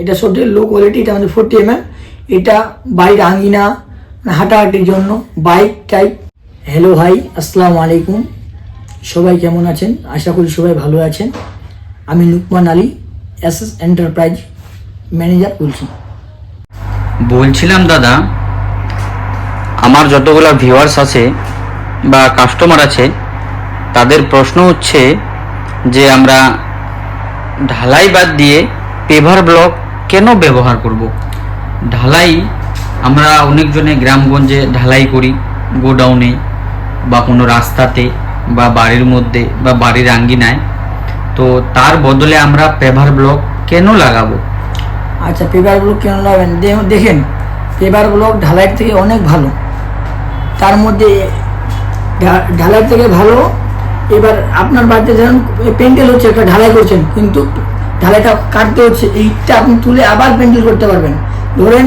এটা সবচেয়ে low quality, এটা আমাদের 40 mm। এটা বাইর আঙ্গিনা হাঁটাহাঁটির জন্য বাইক টাইপ। হ্যালো ভাই, আসসালামু আলাইকুম। সবাই কেমন আছেন? আশা করি সবাই ভালো আছেন। আমি Luqman Ali, SS enterprise manager বলছিলাম দাদা, আমার যতগুলো ভিউয়ার্স আছে বা কাস্টমার আছে তাদের প্রশ্ন হচ্ছে যে আমরা ঢালাই বাদ দিয়ে পেভার ব্লক কেন ব্যবহার করব। ঢালাই আমরা অনেকজনে গ্রামগঞ্জে ঢালাই করি, গোডাউনে বা কোনো রাস্তাতে বা বাড়ির মধ্যে বা বাড়ির আঙ্গিনায়, তো তার বদলে আমরা পেভার ব্লক কেন লাগাবো? আচ্ছা, পেপার ব্লক কেন লাগাবেন? দেখেন, পেপার ব্লক ঢালাইয়ের থেকে অনেক ভালো। তার মধ্যে ঢালাই থেকে ভালো, এবার আপনার বাড়িতে ধরুন পেন্টেল হচ্ছে, একটা ঢালাই করছেন, কিন্তু ঢালাইটা কাটতে হচ্ছে, এইটা আপনি তুলে আবার পেন্টেল করতে পারবেন। ধরেন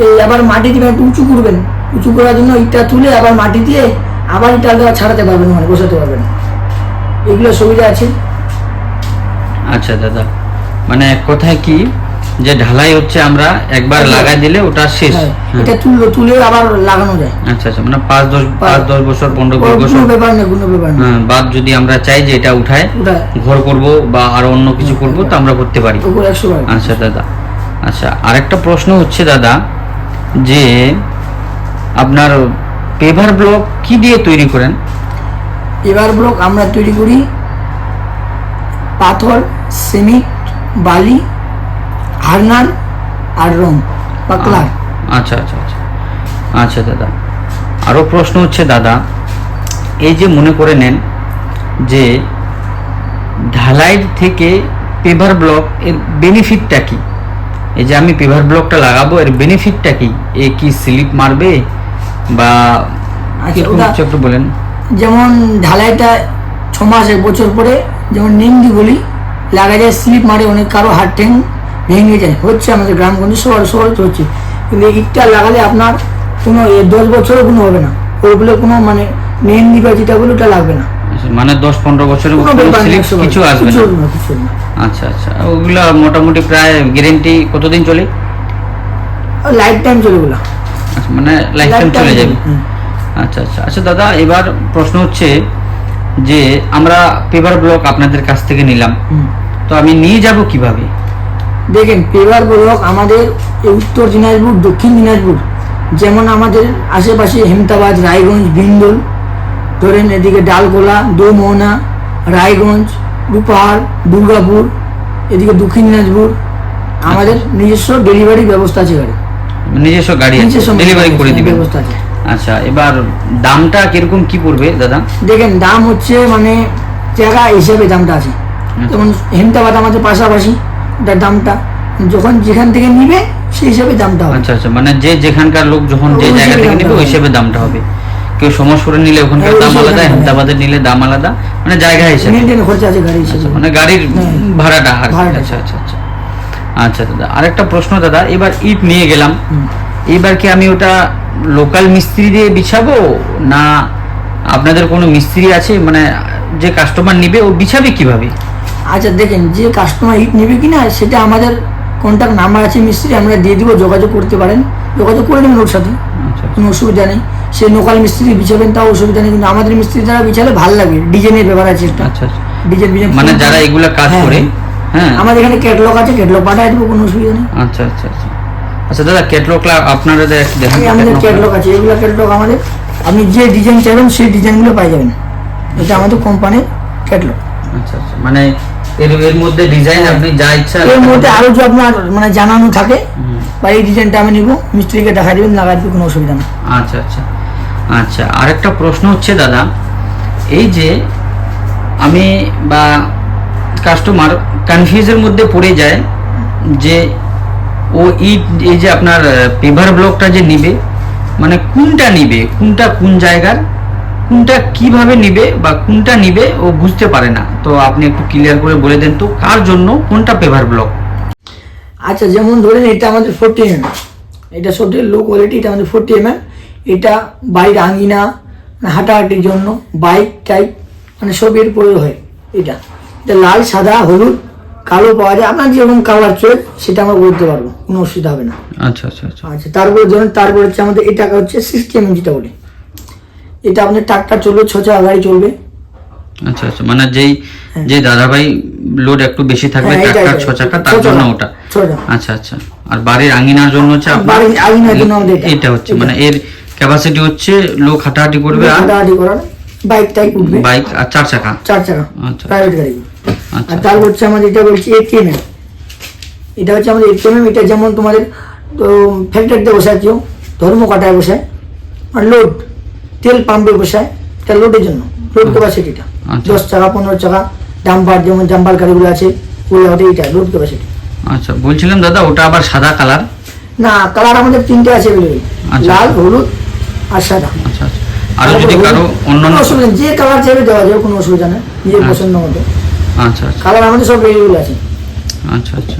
এই আবার মাটি দিবেন, একটু উঁচু করবেন, উঁচু করার জন্য ইটটা তুলে আবার মাটি দিয়ে আবার ইটা দেওয়া ছাড়াতে পারবেন, মানে বসাতে পারবেন। এগুলো সুবিধা আছে। আচ্ছা দাদা, মানে কোথায় কি যে ঢালাই হচ্ছে আমরা একবার লাগাই দিলে ওটা শেষ। এটা তুলে আবার লাগানো যায়। আচ্ছা আচ্ছা, মানে 5-10 বছর 15-20 বছর ব্যাপার নেই, কোনো ব্যাপার নেই। বাদ যদি আমরা চাই যে এটা উঠায় ঘর করব বা আরো অন্য কিছু করব, তো আমরা করতে পারি। আচ্ছা দাদা, আচ্ছা আরেকটা প্রশ্ন হচ্ছে দাদা, যে আপনার পেভার ব্লক কি দিয়ে তৈরি করেন? পেভার ব্লক আমরা তৈরি করি পাথর, সিমেন্ট, বালি, হার্নার আর রং পাতলা। আচ্ছা আচ্ছা আচ্ছা আচ্ছা দাদা, আরও প্রশ্ন হচ্ছে দাদা, এই যে মনে করে নেন যে ঢালাই থেকে পেভার ব্লক এর বেনিফিটটা কি? এই যে আমি পেভার ব্লকটা লাগাবো, এর বেনিফিটটা কি? এ কি স্লিপ মারবে বা একটু বলেন। যেমন ঢালাইটা 6 মাস 1 বছর পরে যেমন নিমদি বলি লাগা যায়, স্লিপ মারে, অনেক কারো হাত ঠ্যাং ভেঙে যায়, হচ্ছে আমাদের গ্রামগঞ্জে শহরে হচ্ছে। কিন্তু ইটটা লাগালে আপনার কোনো 10 বছরও কোনো হবে না, ওইগুলো কোনো মানে মেহেন্দি বা যেটা বলে ওটা লাগবে না, মানে 10-15 বছরের কিছু আসবে না। আচ্ছা আচ্ছা, ওগুলা মোটামুটি প্রায় গ্যারেন্টি কতদিন চলে? লাইফ টাইম চলে ওগুলা। আচ্ছা, মানে লাইফ টাইম চলে যাবে। আচ্ছা আচ্ছা আচ্ছা দাদা, এবার প্রশ্ন হচ্ছে যে আমরা পেভার ব্লক আপনাদের কাছ থেকে নিলাম, তো আমি নিয়ে যাব কিভাবে? দেখেন, পেভার ব্লক আমাদের উত্তর দিনাজপুর, দক্ষিণ দিনাজপুর, যেমন আমাদের আশেপাশে হেমতাবাদ, রায়গঞ্জ, বিন্দুল, ধরেন এদিকে ডালগোলা, দোমোহনা, রায়গঞ্জ, রূপাহার, দুর্গাপুর, এদিকে দক্ষিণ দিনাজপুর আমাদের নিজস্ব ডেলিভারি ব্যবস্থা আছে। নিজস্ব গাড়ি আছে, ডেলিভারি করে দিবেন ব্যবস্থা আছে। আচ্ছা, এবার দামটা কিরকম কি পড়বে দাদা? দেখেন, দাম হচ্ছে মানে জায়গা হিসেবে দামটা আছে। যেমন হেমতাবাদ আমাদের পাশাপাশি, ওটার দামটা যখন যেখান থেকে নিবে সেই হিসাবে দামটা হবে। আচ্ছা আচ্ছা, মানে যে যেখানকার লোক যখন যে জায়গা থেকে নিবে ওই হিসেবে দামটা হবে। কেউ সমস্যরে নিলে ওখানকার দাম আলাদা, হেমতাবাদের নিলে দাম আলাদা, মানে জায়গা হিসেবে মেইনটেইন খরচা আছে গাড়ি হিসেবে, মানে গাড়ির ভাড়াটা। আচ্ছা আচ্ছা আচ্ছা আচ্ছা দাদা, আরেকটা প্রশ্ন দাদা, এবার ইট নিয়ে গেলাম, এবার কি আমি ওটা লোকাল মিস্ত্রি দিয়ে বিছাবো না আপনাদের কোনো মিস্ত্রি আছে, মানে যে কাস্টমার নিবে ও বিছাবে কিভাবে? আচ্ছা দেখেন, যে কাস্টমার ইট নেবে কিনা সেটা আমাদের কন্ট্যাক্ট নাম্বার আছে, মিস্ত্রি আমরা দিয়ে দিব, যোগাযোগ করতে পারেন, যোগাযোগ করে নেবেন ওর সাথে, কোনো অসুবিধা নেই। সে লোকাল মিস্ত্রি বিছাবেন তাও অসুবিধা নেই, কিন্তু আমাদের মিস্ত্রি দ্বারা বিছালে ভালো লাগবে, ডিজাইনের ব্যাপার আছে একটা। আচ্ছা আচ্ছা, ডিজাইন মানে যারা এগুলা কাজ করে, হ্যাঁ আমাদের এখানে ক্যাটালগ আছে, ক্যাটালগ পাঠিয়ে দেবো, কোনো অসুবিধা নেই। আচ্ছা আচ্ছা আচ্ছা আচ্ছা দাদা, ক্যাটালগটা আপনারা দেখেন। আমাদের ক্যাটালগ আছে, এগুলো ক্যাটালগ আমাদের, আপনি যে ডিজাইন চাইবেন সেই ডিজাইনগুলো পাই যাবেন, এটা আমাদের কোম্পানির ক্যাটালগ। আচ্ছা আচ্ছা, মানে এর মধ্যে ডিজাইন আপনি যা ইচ্ছা, এর মধ্যে আরো যে আপনার মানে জানানো থাকে বা এই ডিজাইনটা আমি নিব, মিস্ত্রিকে দেখা দিবেন, লাগাই দিবে, কোনো অসুবিধা নেই। আচ্ছা আচ্ছা আচ্ছা, আরেকটা প্রশ্ন হচ্ছে দাদা, এই যে আমি বা কাস্টমার কনফিউজের মধ্যে পড়ে যায় যে ও ইট, এই যে আপনার পেভার ব্লকটা যে নিবে, মানে কোনটা নিবে, কোনটা কোন জায়গার, কোনটা কিভাবে নিবে বা কোনটা নিবে ও বুঝতে পারে না, তো আপনি একটু ক্লিয়ার করে বলে দেন তো কার জন্য কোনটা পেভার ব্লক? আচ্ছা, যেমন ধরেন এটা আমাদের 40 mm, এটা সবচেয়ে লো কোয়ালিটি, এটা আমাদের 40 mm। এটা বাইর আঙ্গিনা হাঁটাহাঁটির জন্য, বাইক টাইপ, মানে সব এর প্রয়োগ হয়। এটা লাল, সাদা, হলুদ কালো পাওয়া যায়, আপনার যেরকম কালার চয়েস সেটা আমরা বলতে পারবো, কোনো অসুবিধা হবে না। আচ্ছা আচ্ছা আচ্ছা আচ্ছা, তারপরে ধরুন তারপরে হচ্ছে আমাদের এটা হচ্ছে 60 mm যেটা বলে, এটা আপনার ট্রাক্টর চলবে, 6 চাকা গাড়ি চলবে। আচ্ছা আচ্ছা, মানে যেই যে দাদাভাই লোড একটু বেশি থাকবে হ্যাঁ, ট্রাক্টর এটাই। 6 চাকা, তার 6 জন্য চাকা, ওটা। 6 চাকা। আচ্ছা আচ্ছা, আর বাড়ির আঙিনার জন্য হচ্ছে আপনার বাড়ির আঙিনার জন্য আমাদের এটা। এটা হচ্ছে মানে এর ক্যাপাসিটি হচ্ছে লোক হাঁটাহাঁটি করবে আর হাঁটাহাঁটি করার, বাইক টাইপ উঠবে, বাইক আর 4 চাকা। 4 চাকা আচ্ছা প্রাইভেট গাড়ি। আচ্ছা আর তারপর হচ্ছে আমাদের এটা বলছি ATM, এটা হচ্ছে আমাদের ATM, এটা যেমন তোমাদের ফ্যাক্টরিতে বসায় কেউ, ধর্মকাটায় বসায়, আর লোড তেল পাম্পে বসায়, এটা লোডের জন্য, লোড ক্যাপাসিটিটা আচ্ছা। 10 চাকা 15 চাকা, ডাম্পার যেমন জাম্পার গাড়িগুলো আছে ওগুলো আমাদের এটা লোড ক্যাপাসিটি। আচ্ছা, বলছিলাম দাদা ওটা আবার সাদা কালার? না, কালার আমাদের 3টে আছে অ্যাভেলেবেল, আচ্ছা। লাল, হলুদ আর সাদা। আচ্ছা আচ্ছা, আর যদি কারো অন্য কোনো অসুবিধা নেই, যে কালার চাইবে দেওয়া যাবে, কোনো অসুবিধা নেই, নিজের আচ্ছা। পছন্দ মতো আচ্ছা আচ্ছা কালার আমাদের সব অ্যাভেলেবেল আছে। আচ্ছা আচ্ছা